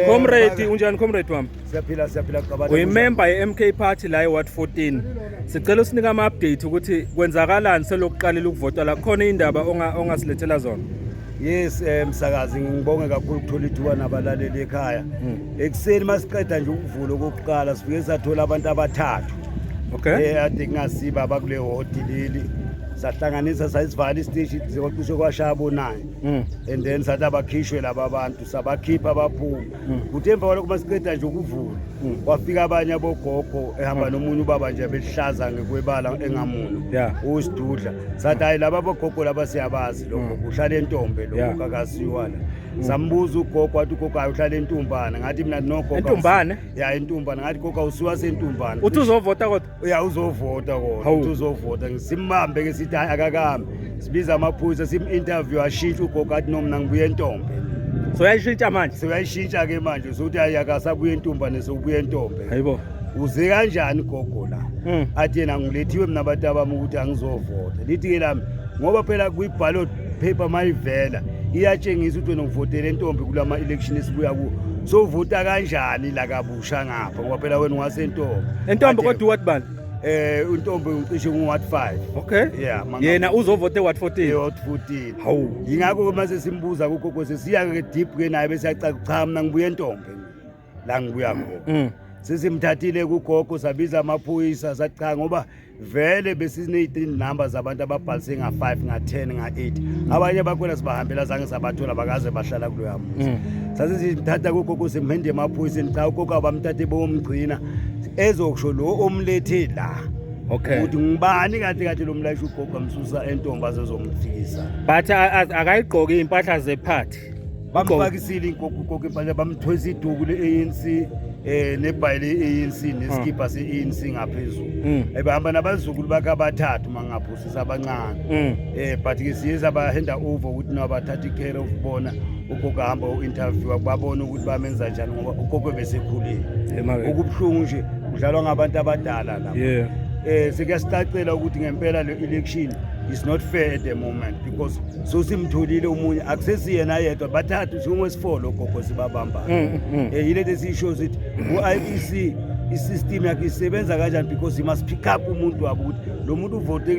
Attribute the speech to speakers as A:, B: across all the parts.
A: Comrade unjani comrade wami?
B: Siyaphila qabana.
A: Uyimember ye-MK Party la eWard 14. Sicela usinike ama-update ukuthi kwenzakalani selokuqalela ukuvota la khona indaba ongasilethela zona.
B: Yes, msakazi ngibonge kakhulu ukuthola ithuba nabalaleli ekhaya. Ekseni masiqeda nje ukuvula okokuqala sifike sathola abantu abathathu.
A: Okay.
B: Ade kungasiba abakule hoteleli. Sahlanganisa sayisivala isiteshi kusho kwashabo naye. And then sathi abakhishwe laba bantu sabakhipha abaphuma. Kuthi emva kwalokho masiqeda nje ukuvula kwafika abanye abogogo ehamba nomunye ubaba nje behlaza ngekwebala engamuno uSidudla sathi hayi laba abogogo laba siyabazi lokho uhlala entombe lokho kakasiwa la sambuza ugogo wathi ugogo uhlala entumbana ngathi mina nogogo
A: entumbane
B: entumbana ngathi gogo usiwa sentumbana
A: uthi uzovota kodwa
B: uzovota kodwa uthi uzovota ngisimambe ke sithi akakambi sibiza amaphuzu sim-interview ashintsha ugogo athi nomna ngibuye entombe
A: so yayishintsha manje
B: seyayishintsha ke manje sokuthi ayakasabuye entumbane sokubuye entombe
A: hayibo
B: uze kanjani gogo la athi yena ngilethiwe mina abantu abami ukuthi angizovota lithi ke lami ngoba phela kwi-ballot paper mayivela iyatshengisa ukuthi wena uvotele entombe kulama election esibuya ku so uvota kanjani la kabusha ngapha ngoba phela wena
A: entombe kodwa what bani
B: untombe ucishe ku-Ward 5.
A: Okay.
B: Yeah,
A: yena uzovote Ward 14.
B: Ward 14. Hawu. Yingakho mase simbuza kugogo sesiya ke deep ke naye bese yacaca cha mina ngibuye entombe la ngibuya khona. Sesimthathile kugogo sabiza amaphoyisa sacha ngoba vele besine-3 numbers abantu ababhalise nga5 nga10 nga8 abanye bakhona sibahambela zange sabathola bakaze bahlala kuloya muntu. Sasizithatha kugogo simhende emaphoyiseni cha ugogo abamthathe bomgcina ezokusho lo omlethe la.
A: Okay.
B: Ukuthi ngibani kahle lo mlayisha ugogo amsusa entombi azozomfikisa.
A: But akayigqoki impahla zephathi.
B: Bamfakisile igogo impahla bamthwesa iduku le-ANC nebhayile le-ANC neskipa se-ANC ngaphezulu. Ebahamba nabazukulu bakhe abathathu mangaphosisa abancane. But ke siye sabahenda over ukuthi nabathatha care of bona ugogo ahamba u-interview babona ukuthi bamenza njani ngoba ugogo besekhulile. Ukubhlungu nje udlalwa ngabantu abadala la. Sikuyasicacela ukuthi ngempela le election is not fair at the moment because so simtholile umunye akusesiyena yedwa bathathu singwesifolo gogo sibabamba. Yilete sisho sithi u-IEC isystem yakhe isebenza kanjani because he must pick up umuntu wabo ukuthi lo muntu uvote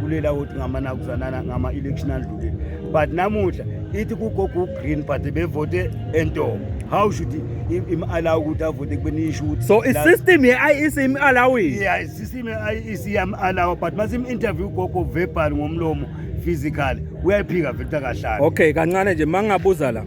B: kulela ukuthi ngamanakuzanana ngama-election adlulile but namuhla ithi kugogo green but bevote entombe. How should him allow ukuthi avote kubenisho ukuthi
A: so i-system ye-IEC im-allowing?
B: Yeah, i-system ye-IEC yam-allow but masim-interview ugogo verbal ngomlomo physical uyayiphika vele akahlali.
A: Okay, kancane nje mangabuza la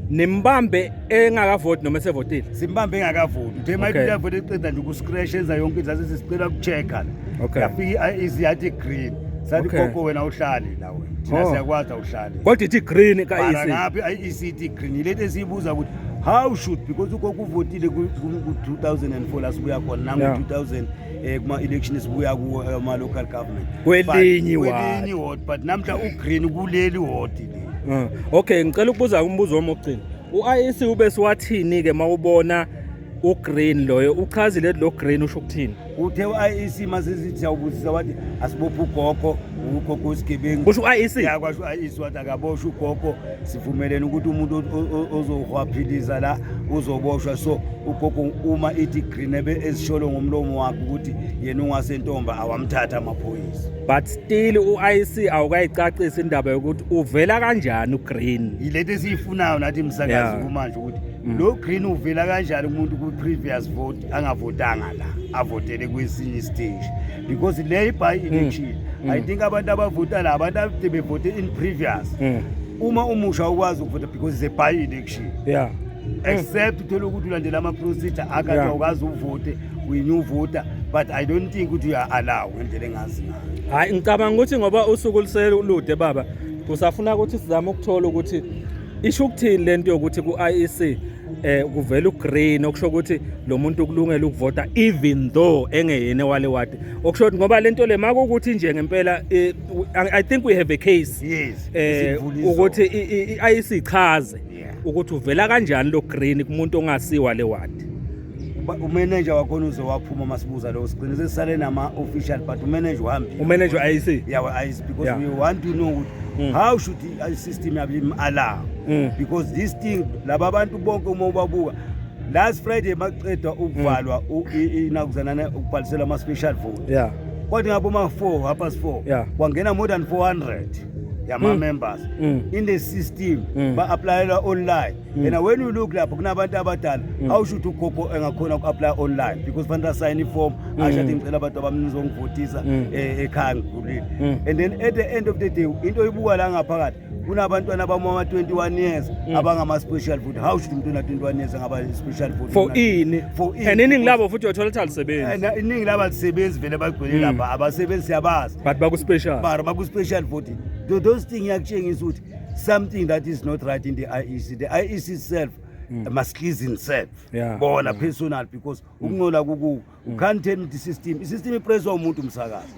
A: nimbambe engakavoti noma esevotile?
B: Simbambe engakavoti uthe mayiphi avote eceda nje ukuscratch enza yonke into sisicela ukuchecka la. Yafika i-IEC yathi green sathi gogo wena uhlali la wena thina siyakwazi uhlali
A: kodwa ithi green ka-IEC.
B: Ngaphi i-IEC ithi green ilento esiyibuza ukuthi how should because ugogo uvotile ku-2004 la sibuya khona nangu-2000 kuma-election esibuya kuma-local government
A: kwelinye
B: ward but namhla ugreen kuleli ward le.
A: Okay, ngicela ukubuza umbuzo wami wokugcina. U-IEC ube siwathini-ke mawubona ugreen loyo uchazile lo green usho ukuthini?
B: Uthe u-IEC masesithi siyawubuzisa wathi asibophe ugogo usigebengu.
A: Kusho u-IEC?
B: Yakwasho u-IEC wathi akaboshwe ugogo sivumelene ukuthi umuntu ozohwaphiliza la uzoboshwa so ugogo uma ithi green ebe ezisholo ngomlomo wakhe ukuthi yena ungasentomba awamthatha amaphoyisa.
A: But still u-IEC awukayicacisa indaba yokuthi uvela kanjani ugreen.
B: Yilento esiyifunayo nathi msakazi kumanje ukuthi lo green uvela kanjani umuntu ku-previous vote angavotanga la avotele kwesinye stage because le by election I think abantu abavota la abantu ade bevote in previous uma umusha ukwazi ukuvota because it's a by election except uthola ukuthi ulandela ama-procedure akade awukazi uvote uyi-new voter but I don't think ukuthi uya-allow ngendlela engazi ngayo.
A: Hayi ngicabanga ukuthi ngoba usuku luselude baba kusafuna ukuthi sizame ukuthola ukuthi isho ukuthini lento yokuthi ku-IEC kuvela ugreen okusho ukuthi lo muntu kulungela ukuvota even though engeyena wale ward okusho ukuthi ngoba lento le makuthi nje ngempela I think we have a case ukuthi i-IEC ichaze ukuthi uvela kanjani lo green kumuntu ongasiwa le ward.
B: Umanager wakhona uzowaphuma masibuza lo sigcine sesisale nama-official but umanager uhambile.
A: Umanager wa-IEC?
B: Yeah, wa-IEC because we want to know how should the system have him allow because this thing laba abantu bonke uma ubabuka last Friday maqedwa ukuvalwa inakuzana ukubhalisela ama special vote
A: yeah
B: kwathi ngabo ma 4:30
A: Yeah.
B: kwangena more than 400 yama members in the system ba applyela online and when you look lapho kunabantu abadala awushuthi ugogo engakhona uku-apply online because fanele sign form ashathi ngicela abantu abamnizongivotisa ekhaya ngikhulile and then at the end of the day into ibuka la ngaphakathi kunabantwana abama 21 years abangama special vote how should umuntu ona 21 years angaba special vote
A: for ini and iningi labo futhi uyothola ukuthi alisebenzi
B: iningi labalisebenzi vele bagcwele lapha abasebenzi siyabazi
A: but baku special
B: baku special voting those things yakutshengisa ukuthi something that is not right in the IEC itself must cleanse itself bona personal because ukuncola kuku you can't tell the system ipresswa umuntu umsakazi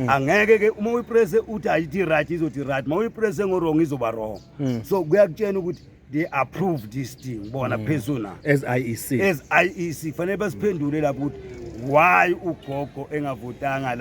B: angeke ke uma uyipresse uthi ayithi right izothi right uma uyipresse ngo wrong izoba wrong so kuyakutshena ukuthi they approve this thing bona personal
A: as IEC
B: fanele basiphendule lapho ukuthi why ugogo engavotanga